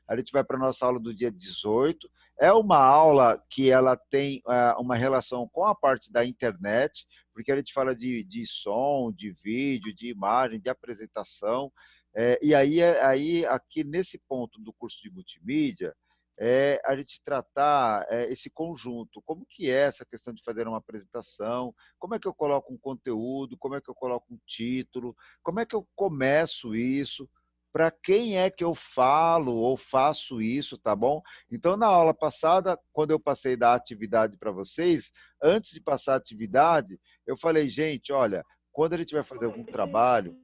a gente vai para a nossa aula do dia 18. É uma aula que ela tem uma relação com a parte da internet, porque a gente fala de som, de vídeo, de imagem, de apresentação. E aí, aqui nesse ponto do curso de multimídia, a gente tratar esse conjunto. Como que é essa questão de fazer uma apresentação? Como é que eu coloco um conteúdo? Como é que eu coloco um título? Como é que eu começo isso? Para quem é que eu falo ou faço isso, tá bom? Então, na aula passada, quando eu passei da atividade para vocês, antes de passar a atividade, eu falei, gente, olha, quando a gente vai fazer algum trabalho,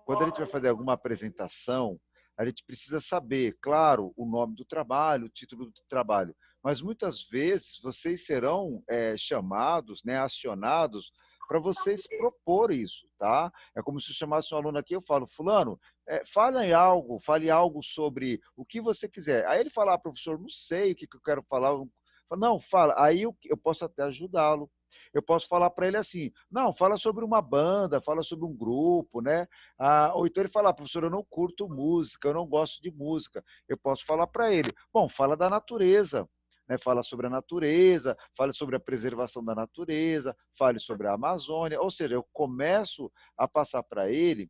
quando a gente vai fazer alguma apresentação, a gente precisa saber, claro, o nome do trabalho, o título do trabalho, mas muitas vezes vocês serão chamados, né, acionados para vocês propor isso, tá? É como se eu chamasse um aluno aqui, eu falo, fulano, fale algo sobre o que você quiser. Aí ele fala, professor, não sei o que eu quero falar. Eu falo, não, fala. Aí eu posso até ajudá-lo. Eu posso falar para ele assim, não, fala sobre uma banda, fala sobre um grupo, né? Ou então ele fala, professor, eu não curto música, eu não gosto de música. Eu posso falar para ele, bom, fala da natureza, né? Fala sobre a natureza, fale sobre a preservação da natureza, fale sobre a Amazônia. Ou seja, eu começo a passar para ele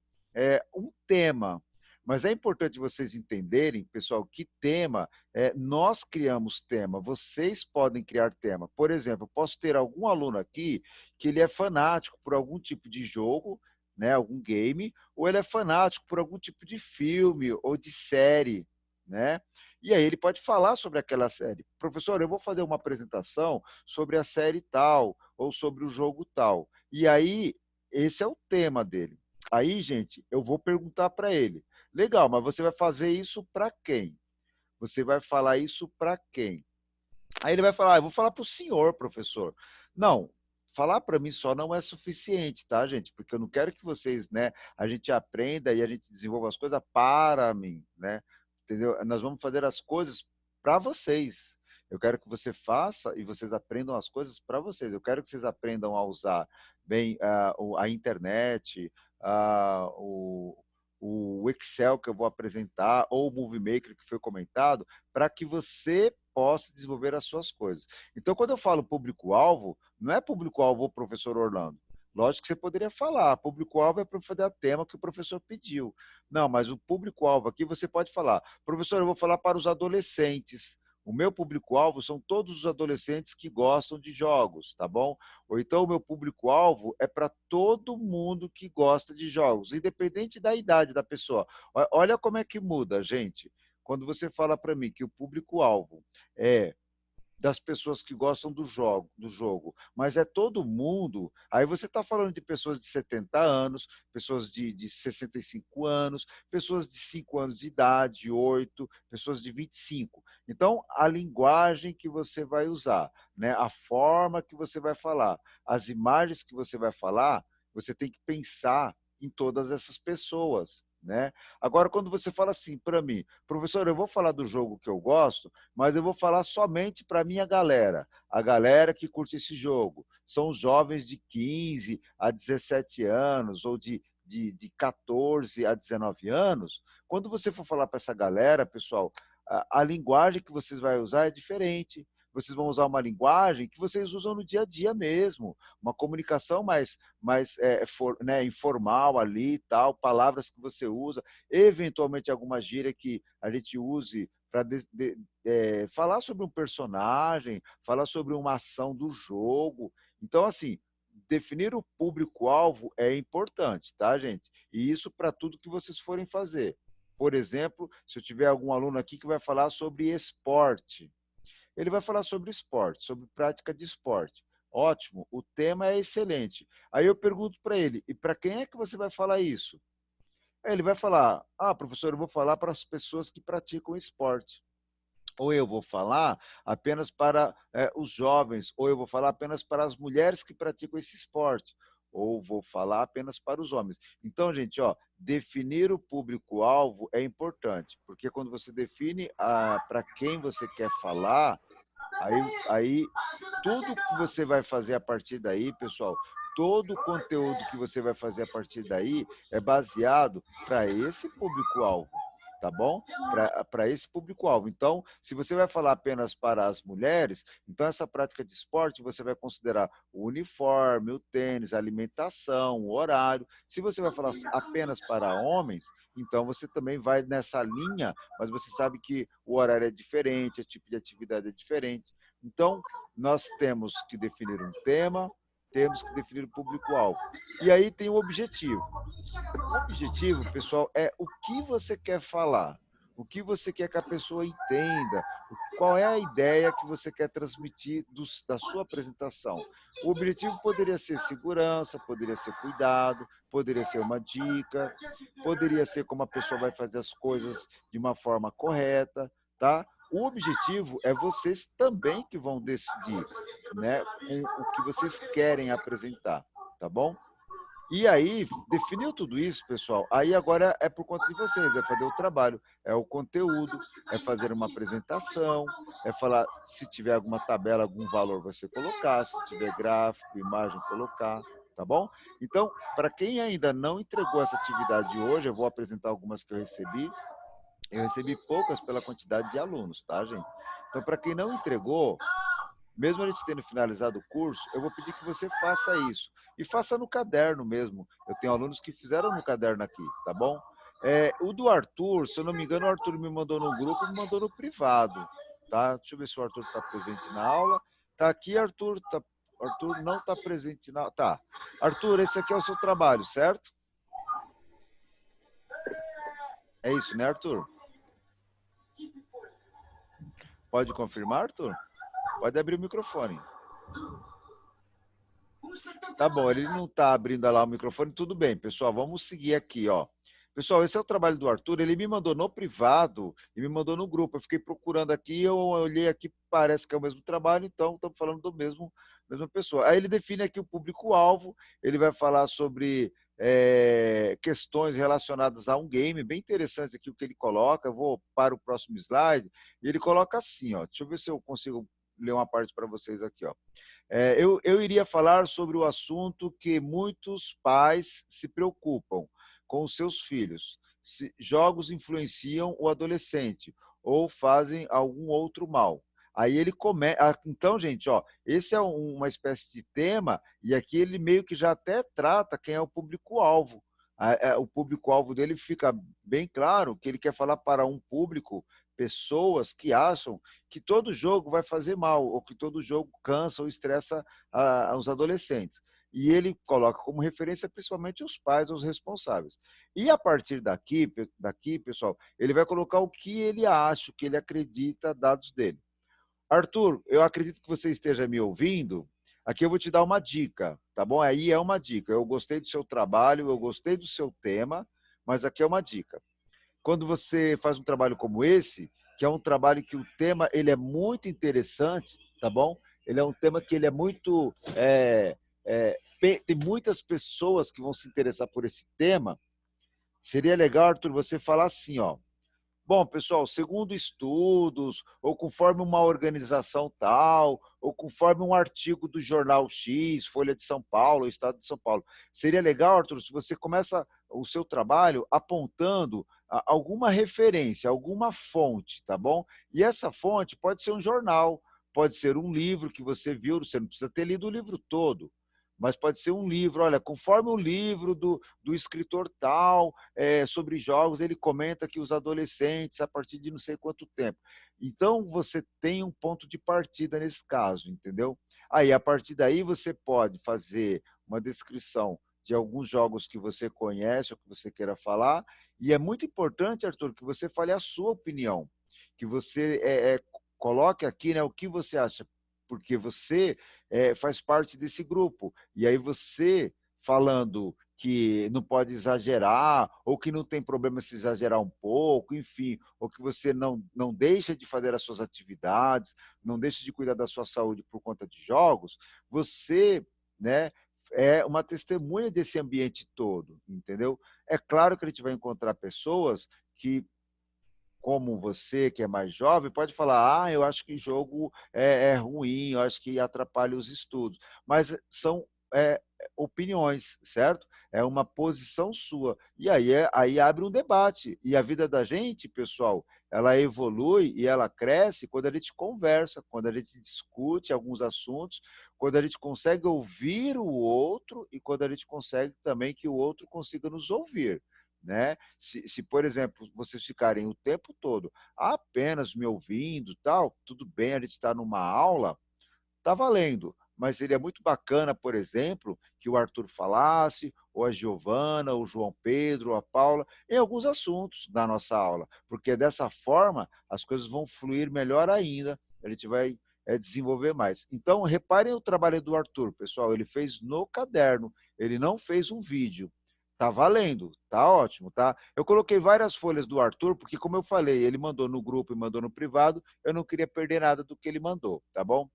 um tema. Mas é importante vocês entenderem, pessoal, que tema, nós criamos tema, vocês podem criar tema. Por exemplo, eu posso ter algum aluno aqui que ele é fanático por algum tipo de jogo, né, algum game, ou ele é fanático por algum tipo de filme ou de série, né? E aí ele pode falar sobre aquela série. Professor, eu vou fazer uma apresentação sobre a série tal, ou sobre o jogo tal. E aí, esse é o tema dele. Aí, gente, eu vou perguntar para ele, legal, mas você vai fazer isso para quem? Você vai falar isso para quem? Aí ele vai falar, eu vou falar para o senhor, professor. Não, falar para mim só não é suficiente, tá, gente? Porque eu não quero que vocês, né, a gente aprenda e a gente desenvolva as coisas para mim, né? Entendeu? Nós vamos fazer as coisas para vocês. Eu quero que você faça e vocês aprendam as coisas para vocês. Eu quero que vocês aprendam a usar bem a internet, o Excel que eu vou apresentar, ou o Movie Maker que foi comentado, para que você possa desenvolver as suas coisas. Então, quando eu falo público-alvo, não é público-alvo o professor Orlando. Lógico que você poderia falar, público-alvo é para fazer o tema que o professor pediu. Não, mas o público-alvo aqui você pode falar, professor, eu vou falar para os adolescentes. O meu público-alvo são todos os adolescentes que gostam de jogos, tá bom? Ou então o meu público-alvo é para todo mundo que gosta de jogos, independente da idade da pessoa. Olha como é que muda, gente. Quando você fala para mim que o público-alvo é das pessoas que gostam do jogo, mas é todo mundo, aí você está falando de pessoas de 70 anos, pessoas de 65 anos, pessoas de 5 anos de idade, 8, pessoas de 25. Então, a linguagem que você vai usar, né, a forma que você vai falar, as imagens que você vai falar, você tem que pensar em todas essas pessoas, né? Agora, quando você fala assim para mim, professor, eu vou falar do jogo que eu gosto, mas eu vou falar somente para a minha galera, a galera que curte esse jogo. São os jovens de 15 a 17 anos ou de 14 a 19 anos. Quando você for falar para essa galera, pessoal, a linguagem que vocês vão usar é diferente. Vocês vão usar uma linguagem que vocês usam no dia a dia mesmo, uma comunicação né, informal ali, tal, palavras que você usa, eventualmente alguma gíria que a gente use para falar sobre um personagem, falar sobre uma ação do jogo. Então, assim, definir o público-alvo é importante, tá, gente? E isso para tudo que vocês forem fazer. Por exemplo, se eu tiver algum aluno aqui que vai falar sobre esporte, ele vai falar sobre esporte, sobre prática de esporte. Ótimo, o tema é excelente. Aí eu pergunto para ele, e para quem é que você vai falar isso? Aí ele vai falar, professor, eu vou falar para as pessoas que praticam esporte. Ou eu vou falar apenas para os jovens, ou eu vou falar apenas para as mulheres que praticam esse esporte, ou vou falar apenas para os homens. Então, gente, definir o público-alvo é importante, porque quando você define para quem você quer falar, aí tudo que você vai fazer a partir daí, pessoal, todo o conteúdo que você vai fazer a partir daí é baseado para esse público-alvo. tá bom? Para esse público-alvo. Então, se você vai falar apenas para as mulheres, então essa prática de esporte você vai considerar o uniforme, o tênis, a alimentação, o horário. Se você vai falar apenas para homens, então você também vai nessa linha, mas você sabe que o horário é diferente, o tipo de atividade é diferente. Então, nós temos que definir um tema, temos que definir o público-alvo. E aí tem o objetivo. O objetivo, pessoal, é o que você quer falar, o que você quer que a pessoa entenda, qual é a ideia que você quer transmitir da sua apresentação. O objetivo poderia ser segurança, poderia ser cuidado, poderia ser uma dica, poderia ser como a pessoa vai fazer as coisas de uma forma correta, tá? O objetivo é vocês também que vão decidir, né, com o que vocês querem apresentar, tá bom? E aí, definiu tudo isso, pessoal, aí agora é por conta de vocês, é fazer o trabalho, é o conteúdo, é fazer uma apresentação, é falar, se tiver alguma tabela, algum valor você colocar, se tiver gráfico, imagem, colocar, tá bom? Então, para quem ainda não entregou essa atividade hoje, eu vou apresentar algumas que eu recebi poucas pela quantidade de alunos, tá, gente? Então, para quem não entregou, mesmo a gente tendo finalizado o curso, eu vou pedir que você faça isso. E faça no caderno mesmo. Eu tenho alunos que fizeram no caderno aqui, tá bom? O do Arthur, se eu não me engano, o Arthur me mandou no grupo e me mandou no privado. Tá? Deixa eu ver se o Arthur está presente na aula. Tá aqui, Arthur. Arthur não está presente na aula. Tá. Arthur, esse aqui é o seu trabalho, certo? É isso, né, Arthur? Pode confirmar, Arthur? Pode abrir o microfone. Tá bom, ele não está abrindo lá o microfone, tudo bem, pessoal, vamos seguir aqui, ó. Pessoal, esse é o trabalho do Arthur, ele me mandou no privado e me mandou no grupo, eu fiquei procurando aqui, eu olhei aqui, parece que é o mesmo trabalho, então estamos falando do mesma pessoa. Aí ele define aqui o público-alvo, ele vai falar sobre questões relacionadas a um game, bem interessante aqui o que ele coloca, eu vou para o próximo slide, e ele coloca assim, ó, deixa eu ver se eu consigo ler uma parte para vocês aqui, ó. Eu iria falar sobre o assunto que muitos pais se preocupam com os seus filhos. Se jogos influenciam o adolescente ou fazem algum outro mal. Aí ele começa. Então, gente, ó, esse é uma espécie de tema, e aqui ele meio que já até trata quem é o público-alvo. O público-alvo dele fica bem claro que ele quer falar para um público, pessoas que acham que todo jogo vai fazer mal, ou que todo jogo cansa ou estressa os adolescentes. E ele coloca como referência principalmente os pais, os responsáveis. E a partir daqui, pessoal, ele vai colocar o que ele acha, o que ele acredita, dados dele. Arthur, eu acredito que você esteja me ouvindo. Aqui eu vou te dar uma dica, tá bom? Aí é uma dica. Eu gostei do seu trabalho, eu gostei do seu tema, mas aqui é uma dica. Quando você faz um trabalho como esse, que é um trabalho que o tema ele é muito interessante, tá bom? Ele é um tema que ele é muito tem muitas pessoas que vão se interessar por esse tema. Seria legal, Arthur, você falar assim, ó. Bom, pessoal, segundo estudos, ou conforme uma organização tal, ou conforme um artigo do jornal X, Folha de São Paulo, Estado de São Paulo. Seria legal, Arthur, se você começa o seu trabalho apontando alguma referência, alguma fonte, tá bom? E essa fonte pode ser um jornal, pode ser um livro que você viu, você não precisa ter lido o livro todo, mas pode ser um livro, olha, conforme o livro do escritor tal, sobre jogos, ele comenta que os adolescentes, a partir de não sei quanto tempo. Então, você tem um ponto de partida nesse caso, entendeu? Aí, a partir daí, você pode fazer uma descrição de alguns jogos que você conhece ou que você queira falar, e é muito importante, Arthur, que você fale a sua opinião, que você coloque aqui, né, o que você acha, porque você faz parte desse grupo, e aí você falando que não pode exagerar, ou que não tem problema se exagerar um pouco, enfim, ou que você não deixa de fazer as suas atividades, não deixa de cuidar da sua saúde por conta de jogos, você, né, é uma testemunha desse ambiente todo, entendeu? É claro que a gente vai encontrar pessoas que, como você, que é mais jovem, pode falar, eu acho que jogo é ruim, eu acho que atrapalha os estudos. Mas são opiniões, certo? É uma posição sua. E aí, aí abre um debate. E a vida da gente, pessoal, ela evolui e ela cresce quando a gente conversa, quando a gente discute alguns assuntos, quando a gente consegue ouvir o outro e quando a gente consegue também que o outro consiga nos ouvir. Né? Se, por exemplo, vocês ficarem o tempo todo apenas me ouvindo, tal, tudo bem, a gente está numa aula, está valendo. Mas seria muito bacana, por exemplo, que o Arthur falasse, ou a Giovana, ou o João Pedro, ou a Paula, em alguns assuntos da nossa aula, porque dessa forma as coisas vão fluir melhor ainda, a gente vai desenvolver mais. Então, reparem o trabalho do Arthur, pessoal, ele fez no caderno, ele não fez um vídeo. Tá valendo, tá ótimo, tá? Eu coloquei várias folhas do Arthur, porque como eu falei, ele mandou no grupo e mandou no privado, eu não queria perder nada do que ele mandou, tá bom?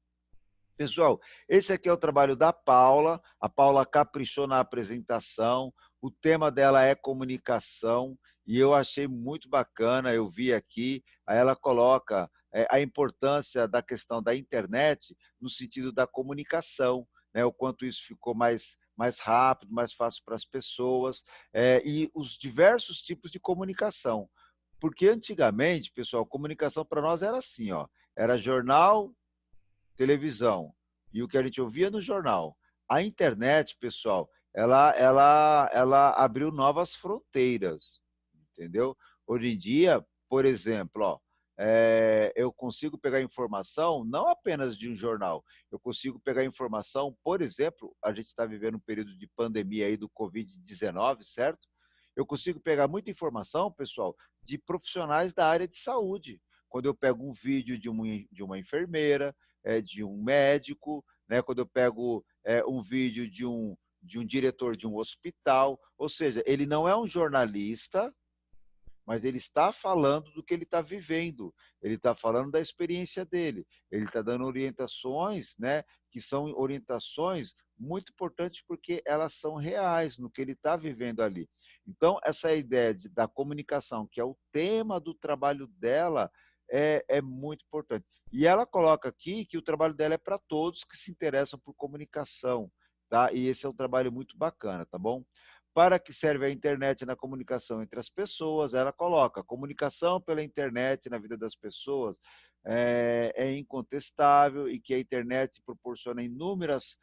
Pessoal, esse aqui é o trabalho da Paula. A Paula caprichou na apresentação. O tema dela é comunicação e eu achei muito bacana. Eu vi aqui, aí ela coloca a importância da questão da internet no sentido da comunicação, né? O quanto isso ficou mais rápido, mais fácil para as pessoas, e os diversos tipos de comunicação. Porque antigamente, pessoal, comunicação para nós era assim, ó, era jornal, televisão e o que a gente ouvia no jornal. A internet, pessoal, ela abriu novas fronteiras, entendeu? Hoje em dia, por exemplo, ó, eu consigo pegar informação não apenas de um jornal, eu consigo pegar informação, por exemplo, a gente está vivendo um período de pandemia aí do Covid-19, certo? Eu consigo pegar muita informação, pessoal, de profissionais da área de saúde. Quando eu pego um vídeo de uma enfermeira, de um médico, né? Quando eu pego um vídeo de um diretor de um hospital, ou seja, ele não é um jornalista, mas ele está falando do que ele está vivendo, ele está falando da experiência dele, ele está dando orientações, né, que são orientações muito importantes porque elas são reais no que ele está vivendo ali. Então, essa ideia da comunicação, que é o tema do trabalho dela, é muito importante. E ela coloca aqui que o trabalho dela é para todos que se interessam por comunicação, tá? E esse é um trabalho muito bacana, tá bom? Para que serve a internet na comunicação entre as pessoas? Ela coloca comunicação pela internet na vida das pessoas é incontestável e que a internet proporciona inúmeras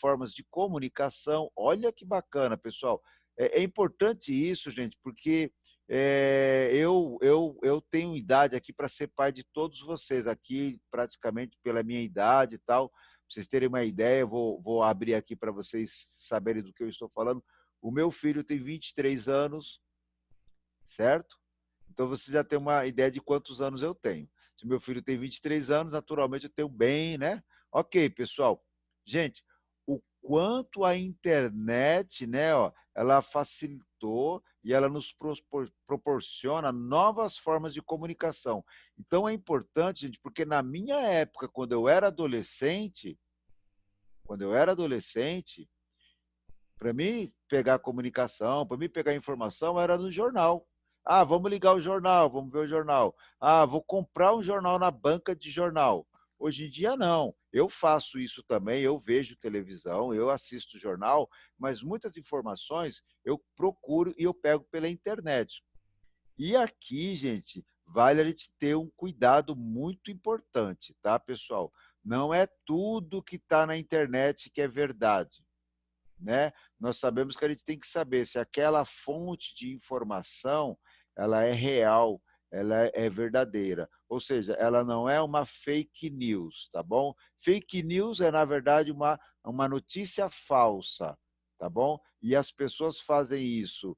formas de comunicação. Olha que bacana, pessoal. É importante isso, gente, porque eu tenho idade aqui para ser pai de todos vocês aqui, praticamente pela minha idade e tal. Para vocês terem uma ideia, vou abrir aqui para vocês saberem do que eu estou falando. O meu filho tem 23 anos, certo? Então você já tem uma ideia de quantos anos eu tenho. Se meu filho tem 23 anos, naturalmente eu tenho bem, né? Ok, pessoal. Gente, o quanto a internet, né, ó, ela facilitou e ela nos proporciona novas formas de comunicação. Então é importante, gente, porque na minha época, quando eu era adolescente, para mim pegar a comunicação, para mim pegar a informação era no jornal. Ah, vamos ligar o jornal, vamos ver o jornal. Ah, vou comprar um jornal na banca de jornal. Hoje em dia não. Eu faço isso também, eu vejo televisão, eu assisto jornal, mas muitas informações eu procuro e eu pego pela internet. E aqui, gente, vale a gente ter um cuidado muito importante, tá, pessoal? Não é tudo que está na internet que é verdade, né? Nós sabemos que a gente tem que saber se aquela fonte de informação ela é real, ela é verdadeira. Ou seja, ela não é uma fake news, tá bom? Fake news é, na verdade, uma notícia falsa, tá bom? E as pessoas fazem isso,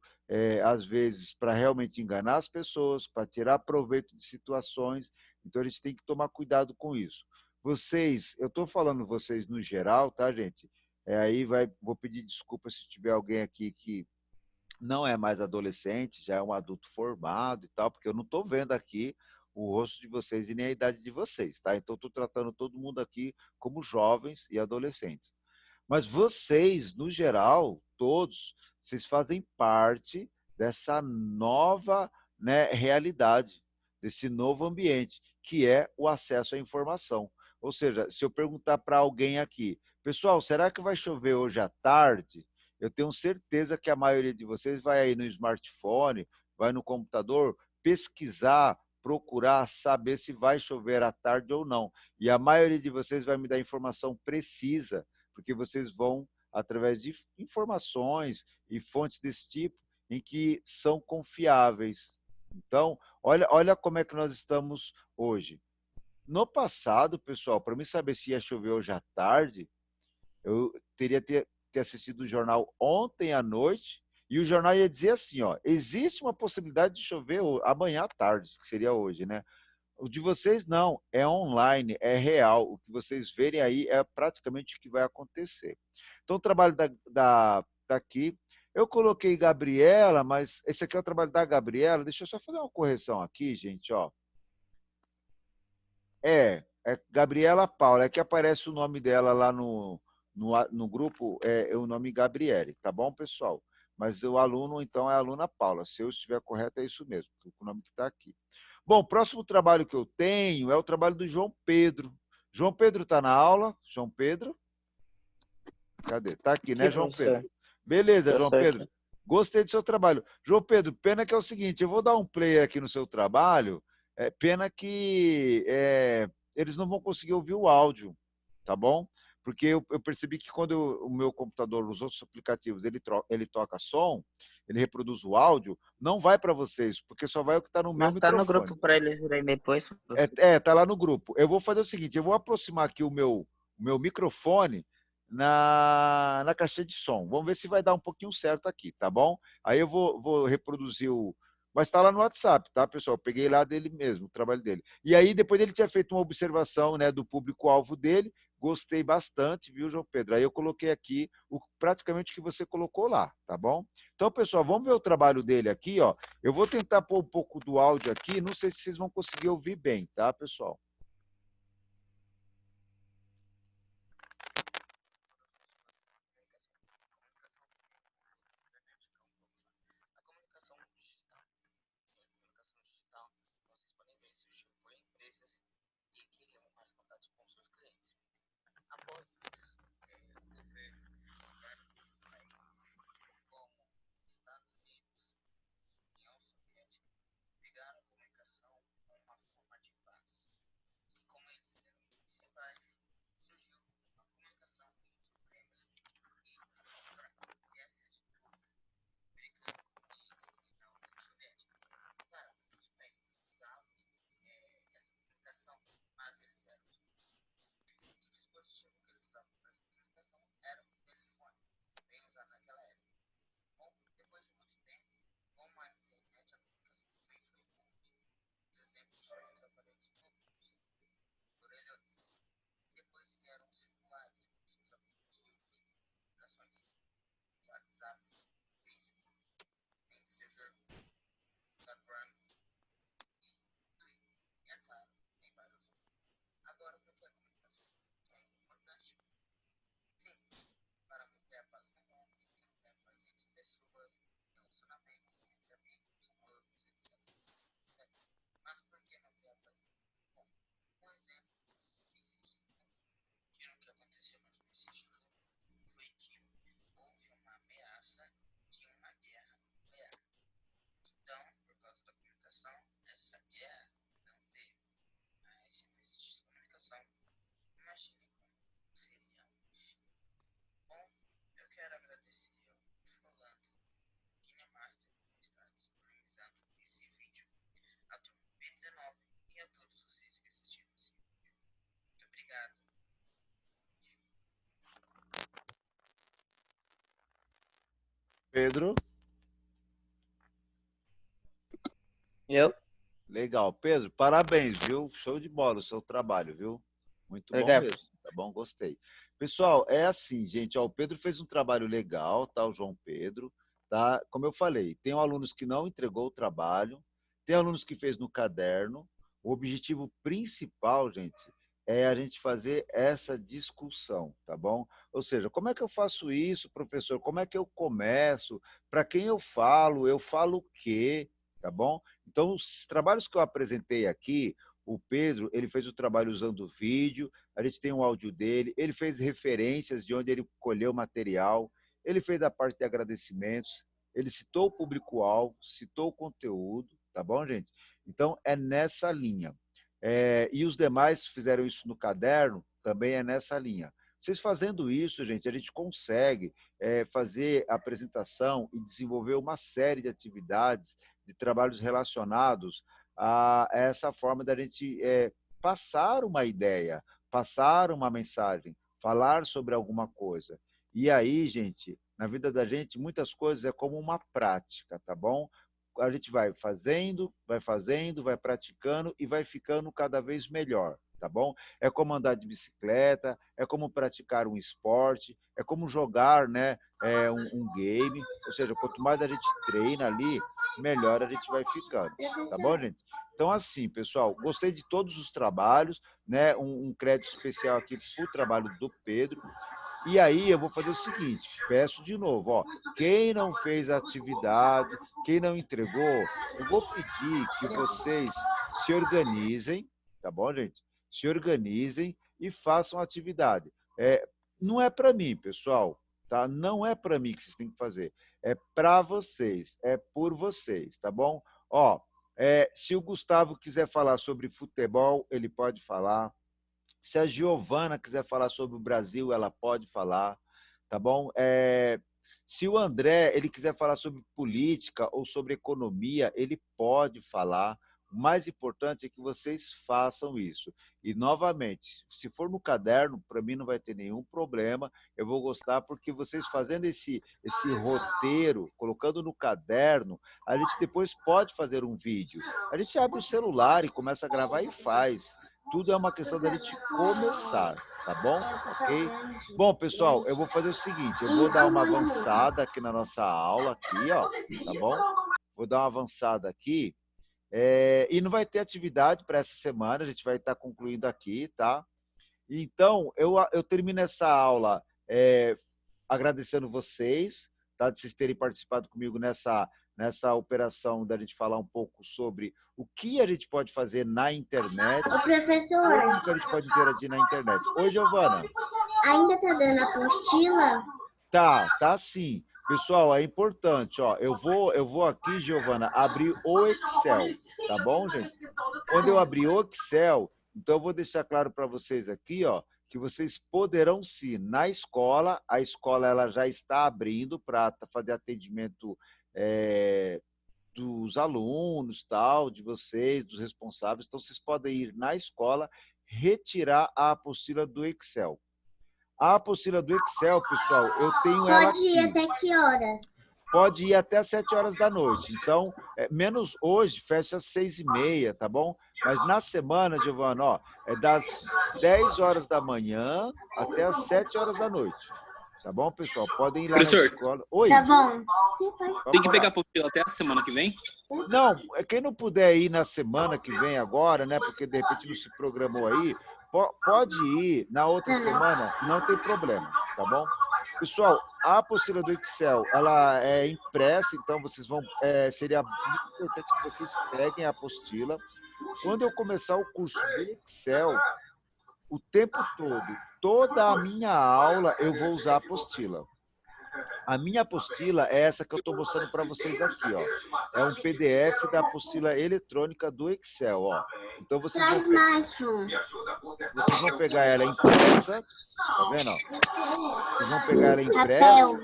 às vezes, para realmente enganar as pessoas, para tirar proveito de situações. Então, a gente tem que tomar cuidado com isso. Vocês, eu estou falando vocês no geral, tá, gente? Aí vou pedir desculpa se tiver alguém aqui que não é mais adolescente, já é um adulto formado e tal, porque eu não estou vendo aqui o rosto de vocês e nem a idade de vocês, tá? Então, estou tratando todo mundo aqui como jovens e adolescentes. Mas vocês, no geral, todos, vocês fazem parte dessa nova, né, realidade, desse novo ambiente, que é o acesso à informação. Ou seja, se eu perguntar para alguém aqui, Pessoal, será que vai chover hoje à tarde? Eu tenho certeza que a maioria de vocês vai aí no smartphone, vai no computador, pesquisar, procurar saber se vai chover à tarde ou não. E a maioria de vocês vai me dar informação precisa, porque vocês vão através de informações e fontes desse tipo em que são confiáveis. Então, olha como é que nós estamos hoje. No passado, pessoal, para mim saber se ia chover hoje à tarde, eu teria ter assistido o jornal ontem à noite e o jornal ia dizer assim, ó, existe uma possibilidade de chover amanhã à tarde, que seria hoje, né? O de vocês não, é online, é real. O que vocês verem aí é praticamente o que vai acontecer. Então, o trabalho daqui, eu coloquei Gabriela, mas esse aqui é o trabalho da Gabriela. Deixa eu só fazer uma correção aqui, gente, ó. É Gabriela Paula, é que aparece o nome dela lá no grupo, é o nome Gabriele, tá bom, pessoal? Mas o aluno, então, é a aluna Paula. Se eu estiver correto, é isso mesmo, o nome que está aqui. Bom, o próximo trabalho que eu tenho é o trabalho do João Pedro. João Pedro está na aula? João Pedro? Cadê? Está aqui, Aqui, né, João Pedro? professor. Beleza, Eu João sou Pedro. aqui. Gostei do seu trabalho. João Pedro, pena que é o seguinte, eu vou dar um player aqui no seu trabalho, pena que eles não vão conseguir ouvir o áudio, tá bom? Porque eu percebi que quando o meu computador, os outros aplicativos, ele toca som, ele reproduz o áudio, não vai para vocês, porque só vai o que está no meu Mas tá no microfone. grupo para eles irem depois, É, professor. tá lá no grupo. Eu vou fazer o seguinte, eu vou aproximar aqui o meu microfone na caixinha de som. Vamos ver se vai dar um pouquinho certo aqui, tá bom? Aí eu vou reproduzir o... Mas está lá no WhatsApp, tá, pessoal? Eu peguei lá dele mesmo, o trabalho dele. E aí, depois ele tinha feito uma observação, né, do público-alvo dele, gostei bastante, viu, João Pedro? Aí eu coloquei aqui praticamente o que você colocou lá, tá bom? Então, pessoal, vamos ver o trabalho dele aqui, ó. Eu vou tentar pôr um pouco do áudio aqui, não sei se vocês vão conseguir ouvir bem, tá, pessoal? Pedro, Eu? legal. Pedro, parabéns, viu? Show de bola o seu trabalho, viu? Muito bom Obrigado, mesmo, professor. tá bom? Gostei. Pessoal, é assim, gente, ó, o Pedro fez um trabalho legal, tá? O João Pedro, tá? Como eu falei, tem alunos que não entregou o trabalho, tem alunos que fez no caderno. O objetivo principal, gente, é a gente fazer essa discussão, tá bom? Ou seja, como é que eu faço isso, professor? Como é que eu começo? Para quem eu falo? Eu falo o quê? Tá bom? Então, os trabalhos que eu apresentei aqui, o Pedro, ele fez o trabalho usando o vídeo, a gente tem o áudio dele, ele fez referências de onde ele colheu o material, ele fez a parte de agradecimentos, ele citou o público-alvo, citou o conteúdo, tá bom, gente? Então, é nessa linha. E os demais fizeram isso no caderno, também é nessa linha. Vocês fazendo isso, gente, a gente consegue fazer a apresentação e desenvolver uma série de atividades, de trabalhos relacionados a essa forma da gente passar uma ideia, passar uma mensagem, falar sobre alguma coisa. E aí, gente, na vida da gente, muitas coisas é como uma prática, tá bom? A gente vai fazendo, vai praticando e vai ficando cada vez melhor, tá bom? É como andar de bicicleta, é como praticar um esporte, é como jogar, né, um game. Ou seja, quanto mais a gente treina ali, melhor a gente vai ficando, tá bom, gente? Então, assim, pessoal, gostei de todos os trabalhos, né? Um crédito especial aqui para o trabalho do Pedro. E aí eu vou fazer o seguinte, peço de novo, ó, quem não fez a atividade, quem não entregou, eu vou pedir que vocês se organizem, tá bom, gente? Se organizem e façam a atividade. Não é para mim, pessoal, tá? Não é para mim que vocês têm que fazer, é para vocês, é por vocês, tá bom? Ó, se o Gustavo quiser falar sobre futebol, ele pode falar. Se a Giovana quiser falar sobre o Brasil, ela pode falar, tá bom? Se o André ele quiser falar sobre política ou sobre economia, ele pode falar. O mais importante é que vocês façam isso. E, novamente, se for no caderno, para mim não vai ter nenhum problema. Eu vou gostar porque vocês fazendo esse roteiro, colocando no caderno, a gente depois pode fazer um vídeo. A gente abre o celular e começa a gravar e faz. Tudo é uma questão da gente começar, tá bom? Ok? Bom, pessoal, eu vou fazer o seguinte, eu vou dar uma avançada aqui na nossa aula, aqui, ó, tá bom? Vou dar uma avançada aqui, e não vai ter atividade para essa semana, a gente vai estar concluindo aqui, tá? Então, eu termino essa aula agradecendo vocês, tá? De vocês terem participado comigo nessa operação da gente falar um pouco sobre o que a gente pode fazer na internet, Ô, professor, como que a gente pode interagir na internet. Oi, Giovana. ainda tá dando apostila? Tá sim. Pessoal, é importante, ó. Eu vou aqui, Giovana, abrir o Excel, tá bom, gente? Quando eu abrir o Excel, então eu vou deixar claro para vocês aqui, ó, que vocês poderão sim, na escola, a escola ela já está abrindo para fazer atendimento dos alunos, tal, de vocês, dos responsáveis. Então, vocês podem ir na escola, retirar a apostila do Excel. A apostila do Excel, pessoal, eu tenho ela Pode ir aqui. até que horas? Pode ir até às 7 horas da noite. Então, menos hoje, fecha às 6h30, tá bom? Mas na semana, Giovana, ó, é das 10 horas da manhã até às 7 horas da noite. Tá bom, pessoal? Podem ir lá na Professor, escola. Oi. Tá bom. tem que pegar a apostila até a semana que vem? Não, quem não puder ir na semana que vem agora, né? Porque de repente não se programou aí, pode ir na outra semana, não tem problema, tá bom? Pessoal, a apostila do Excel, ela é impressa, então vocês vão, seria muito importante que vocês peguem a apostila. Quando eu começar o curso do Excel, o tempo todo, toda a minha aula, eu vou usar a apostila. A minha apostila é essa que eu estou mostrando para vocês aqui, ó. É um PDF da apostila eletrônica do Excel, ó. Então vocês Traz mais um. vocês vão pegar ela impressa, tá vendo? Ó? Vocês vão pegar ela impressa Papel.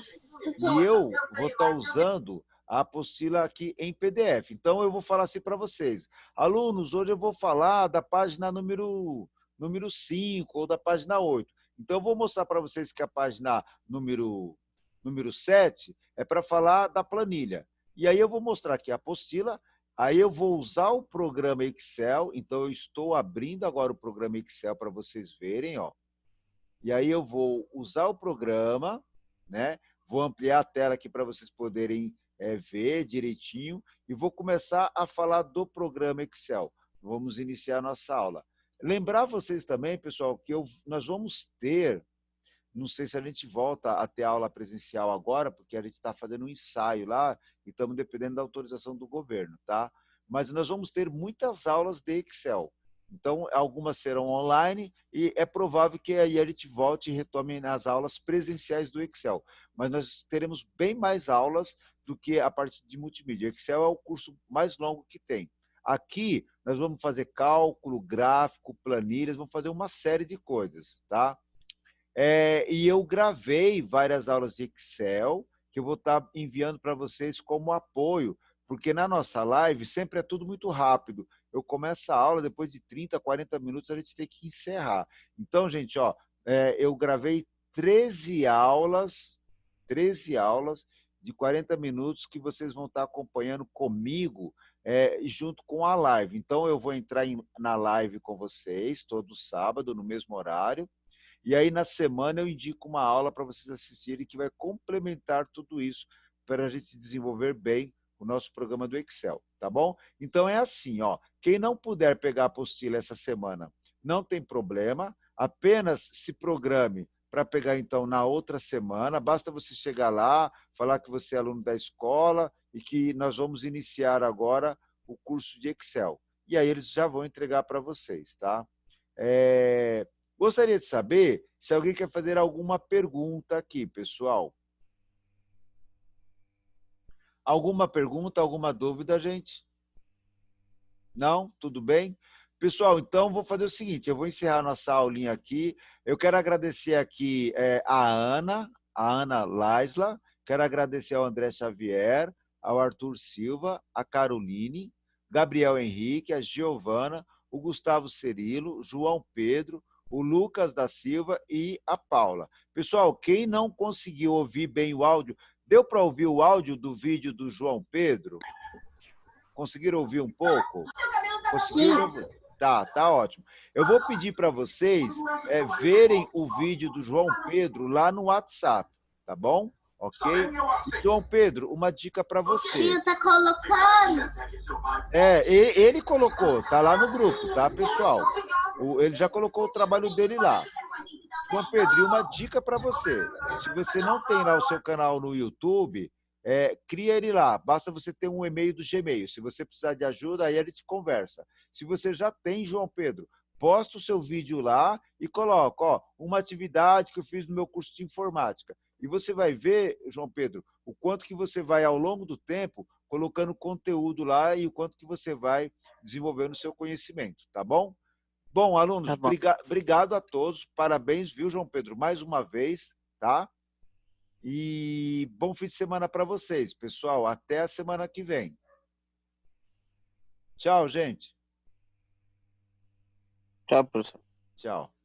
e eu vou estar usando a apostila aqui em PDF. Então eu vou falar assim para vocês, alunos, hoje eu vou falar da página número 5 ou da página 8. Então eu vou mostrar para vocês que a página número 7 é para falar da planilha. E aí eu vou mostrar aqui a apostila, aí eu vou usar o programa Excel, então eu estou abrindo agora o programa Excel para vocês verem, ó. E aí eu vou usar o programa, né? Vou ampliar a tela aqui para vocês poderem ver direitinho e vou começar a falar do programa Excel. Vamos iniciar a nossa aula. Lembrar vocês também, pessoal, que nós vamos ter, não sei se a gente volta a ter aula presencial agora, porque a gente está fazendo um ensaio lá e estamos dependendo da autorização do governo, tá? Mas nós vamos ter muitas aulas de Excel. Então, algumas serão online e é provável que aí a gente volte e retome as aulas presenciais do Excel. Mas nós teremos bem mais aulas do que a parte de multimídia. Excel é o curso mais longo que tem. Aqui, nós vamos fazer cálculo, gráfico, planilhas, vamos fazer uma série de coisas, tá? E eu gravei várias aulas de Excel, que eu vou estar enviando para vocês como apoio, porque na nossa live sempre é tudo muito rápido. Eu começo a aula, depois de 30, 40 minutos, a gente tem que encerrar. Então, gente, ó, eu gravei 13 aulas de 40 minutos que vocês vão estar acompanhando comigo junto com a live. Então, eu vou entrar na live com vocês todo sábado, no mesmo horário. E aí, na semana, eu indico uma aula para vocês assistirem que vai complementar tudo isso para a gente desenvolver bem o nosso programa do Excel, tá bom? Então, é assim, ó, quem não puder pegar a apostila essa semana, não tem problema, apenas se programe para pegar, então, na outra semana, basta você chegar lá, falar que você é aluno da escola e que nós vamos iniciar agora o curso de Excel. E aí eles já vão entregar para vocês, tá? Gostaria de saber se alguém quer fazer alguma pergunta aqui, pessoal. Alguma pergunta, alguma dúvida, gente? Não? Tudo bem? Pessoal, então vou fazer o seguinte, eu vou encerrar nossa aulinha aqui. Eu quero agradecer aqui a Ana Laisla, quero agradecer ao André Xavier, ao Arthur Silva, a Caroline, Gabriel Henrique, a Giovana, o Gustavo Cerilo, João Pedro, o Lucas da Silva e a Paula. Pessoal, quem não conseguiu ouvir bem o áudio, deu para ouvir o áudio do vídeo do João Pedro? Conseguiram ouvir um pouco? Conseguiram? Tá ótimo. Eu vou pedir para vocês verem o vídeo do João Pedro lá no WhatsApp, tá bom? Ok? E, João Pedro, uma dica para você. Tio, tá colocando? Ele colocou, tá lá no grupo, tá, pessoal? Ele já colocou o trabalho dele lá. João Pedro, e uma dica para você. Se você não tem lá o seu canal no YouTube, cria ele lá. Basta você ter um e-mail do Gmail. Se você precisar de ajuda, aí ele te conversa. Se você já tem, João Pedro, posta o seu vídeo lá e coloca, ó, uma atividade que eu fiz no meu curso de informática. E você vai ver, João Pedro, o quanto que você vai, ao longo do tempo, colocando conteúdo lá e o quanto que você vai desenvolvendo o seu conhecimento, tá bom? Bom, alunos, Tá bom. obrigado a todos. Parabéns, viu, João Pedro, mais uma vez, tá? E bom fim de semana para vocês, pessoal. Até a semana que vem. Tchau, gente. Tchau, professor. Tchau.